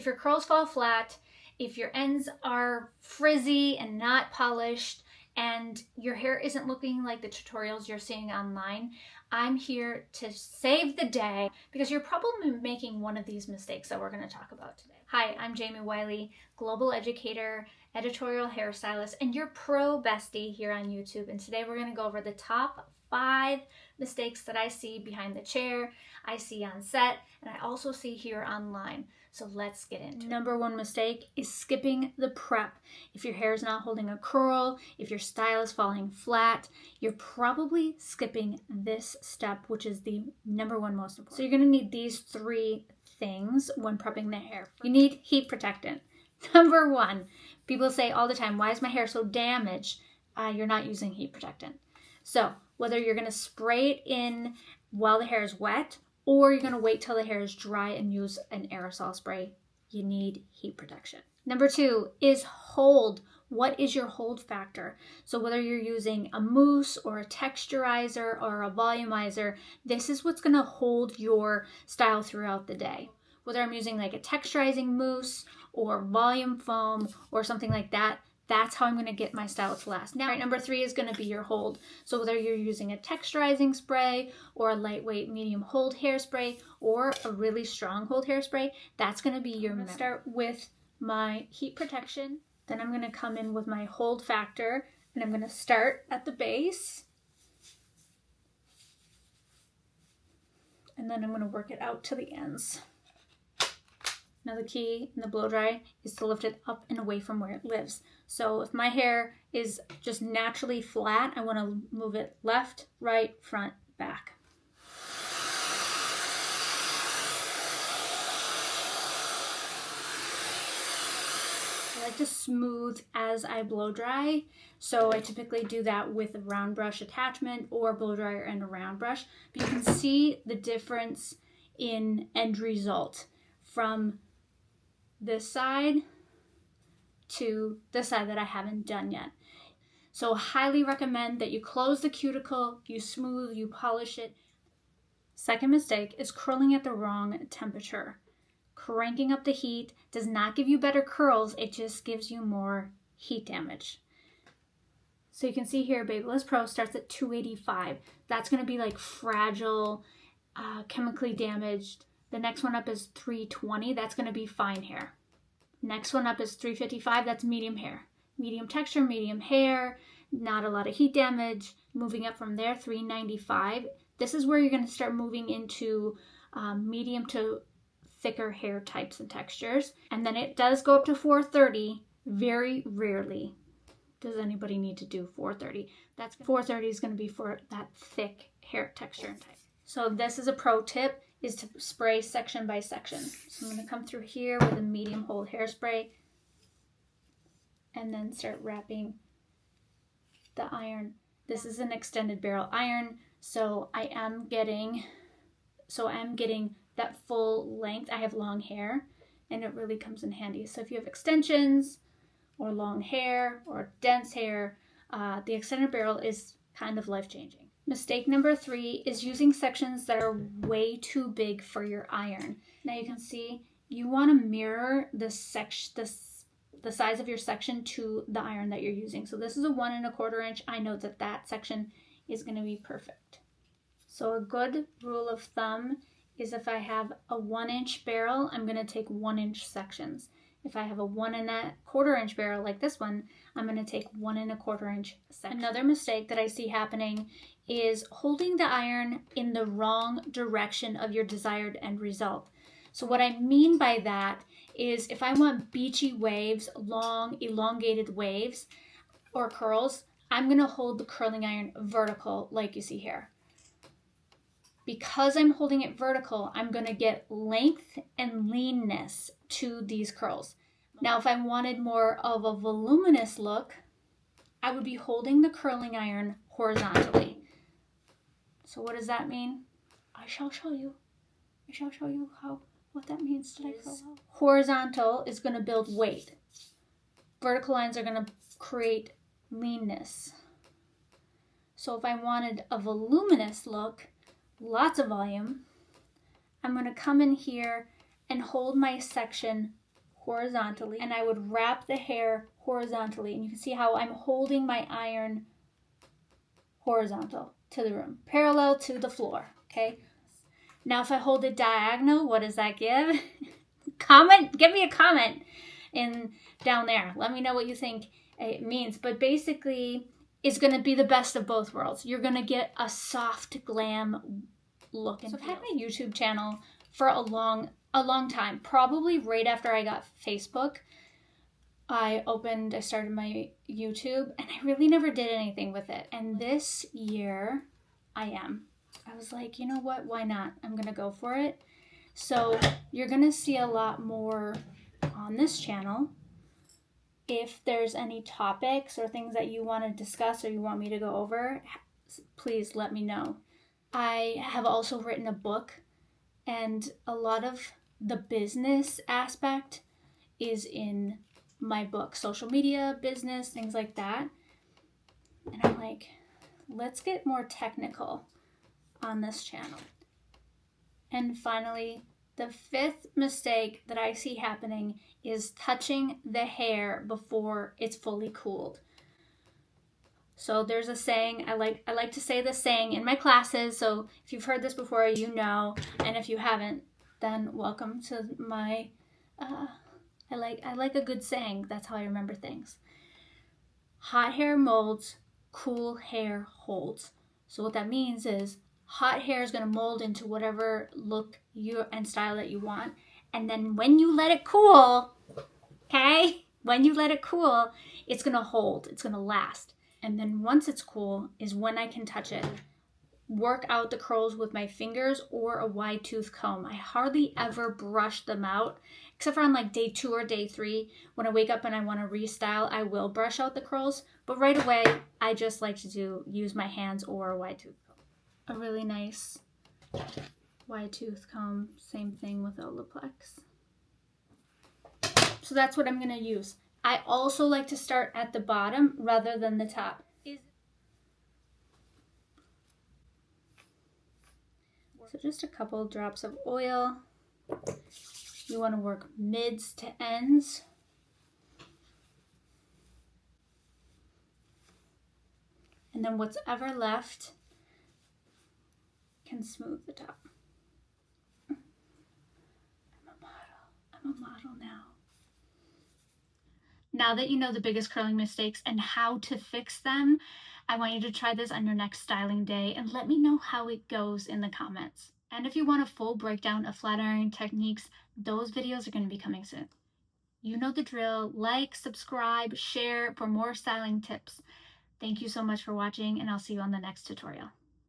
If your curls fall flat, if your ends are frizzy and not polished, and your hair isn't looking like the tutorials you're seeing online, I'm here to save the day because you're probably making one of these mistakes that we're going to talk about today. Hi, I'm Jamie Wiley, global educator, editorial hairstylist, and your pro bestie here on YouTube. And today we're going to go over the top 5 mistakes that I see behind the chair, I see on set, and I also see here online. So let's get into it. Number 1 mistake is skipping the prep. If your hair is not holding a curl, if your style is falling flat, you're probably skipping this step, which is the number 1 most important. So you're gonna need these 3 things when prepping the hair. You need heat protectant. Number 1, people say all the time, why is my hair so damaged? You're not using heat protectant. So whether you're gonna spray it in while the hair is wet, or you're going to wait till the hair is dry and use an aerosol spray, you need heat protection. Number 2 is hold. What is your hold factor? So whether you're using a mousse or a texturizer or a volumizer, this is what's going to hold your style throughout the day. Whether I'm using like a texturizing mousse or volume foam or something like that, that's how I'm going to get my style to last. Now, number 3 is going to be your hold. So whether you're using a texturizing spray or a lightweight medium hold hairspray or a really strong hold hairspray, that's going to be your method. Start with my heat protection. Then I'm going to come in with my hold factor, and I'm going to start at the base. And then I'm going to work it out to the ends. Now the key in the blow dry is to lift it up and away from where it lives. So if my hair is just naturally flat, I want to move it left, right, front, back. I like to smooth as I blow dry. So I typically do that with a round brush attachment or blow dryer and a round brush. But you can see the difference in end result from this side to the side that I haven't done yet. So highly recommend that you close the cuticle, you smooth, you polish it. Second mistake is curling at the wrong temperature. Cranking up the heat does not give you better curls, it just gives you more heat damage. So you can see here, Babyliss Pro starts at 285. That's going to be like fragile, chemically damaged. The next one up is 320. That's going to be fine hair. Next one up is 355. That's medium hair. Medium texture, medium hair, not a lot of heat damage. Moving up from there, 395. This is where you're going to start moving into medium to thicker hair types and textures. And then it does go up to 430. Very rarely does anybody need to do 430. 430 is going to be for that thick hair texture and type. So this is a pro tip, is to spray section by section. So I'm going to come through here with a medium hold hairspray and then start wrapping the iron. This is an extended barrel iron, so I am getting that full length. I have long hair and it really comes in handy. So if you have extensions or long hair or dense hair, the extended barrel is kind of life-changing. Mistake number 3 is using sections that are way too big for your iron. Now you can see you want to mirror the size of your section to the iron that you're using. So this is a 1 1/4 inch. I know that section is going to be perfect. So a good rule of thumb is if I have a 1 inch barrel, I'm going to take 1 inch sections. If I have a 1 1/4 inch barrel like this one, I'm going to take 1 1/4 inch section. Another mistake that I see happening is holding the iron in the wrong direction of your desired end result. So what I mean by that is if I want beachy waves, long elongated waves or curls, I'm going to hold the curling iron vertical like you see here. Because I'm holding it vertical, I'm going to get length and leanness to these curls. Now, if I wanted more of a voluminous look, I would be holding the curling iron horizontally. So what does that mean? I shall show you what that means. Horizontal is going to build weight. Vertical lines are going to create leanness. So if I wanted a voluminous look, lots of volume, I'm going to come in here and hold my section horizontally, and I would wrap the hair horizontally. And you can see how I'm holding my iron horizontal to the room, parallel to the floor, okay? Now if I hold it diagonal, what does that give? Give me a comment down there. Let me know what you think it means. But basically, it's going to be the best of both worlds. You're going to get a soft glam look. So I've had my YouTube channel for a long time. Probably right after I got Facebook, I started my YouTube, and I really never did anything with it. And this year, I was like, you know what? Why not? I'm going to go for it. So you're going to see a lot more on this channel. If there's any topics or things that you want to discuss or you want me to go over, please let me know. I have also written a book, and a lot of the business aspect is in my book. Social media, business, things like that. And I'm like, let's get more technical on this channel. And finally, the fifth mistake that I see happening is touching the hair before it's fully cooled. So there's a saying, I like to say this saying in my classes, so if you've heard this before, you know, and if you haven't, then welcome to my, I like a good saying. That's how I remember things. Hot hair molds, cool hair holds. So what that means is hot hair is going to mold into whatever look and style that you want. And then when you let it cool, okay? When you let it cool, it's going to hold. It's going to last. And then once it's cool is when I can touch it. Work out the curls with my fingers or a wide tooth comb. I hardly ever brush them out, except for on like day 2 or day 3. When I wake up and I want to restyle, I will brush out the curls. But right away, I just like to use my hands or a wide tooth comb. A really nice wide tooth comb. Same thing with Olaplex. So that's what I'm going to use. I also like to start at the bottom rather than the top. So just a couple drops of oil. You want to work mids to ends. And then what's ever left can smooth the top. I'm a model now. Now that you know the biggest curling mistakes and how to fix them, I want you to try this on your next styling day and let me know how it goes in the comments. And if you want a full breakdown of flat iron techniques, those videos are going to be coming soon. You know the drill. Like, subscribe, share for more styling tips. Thank you so much for watching, and I'll see you on the next tutorial.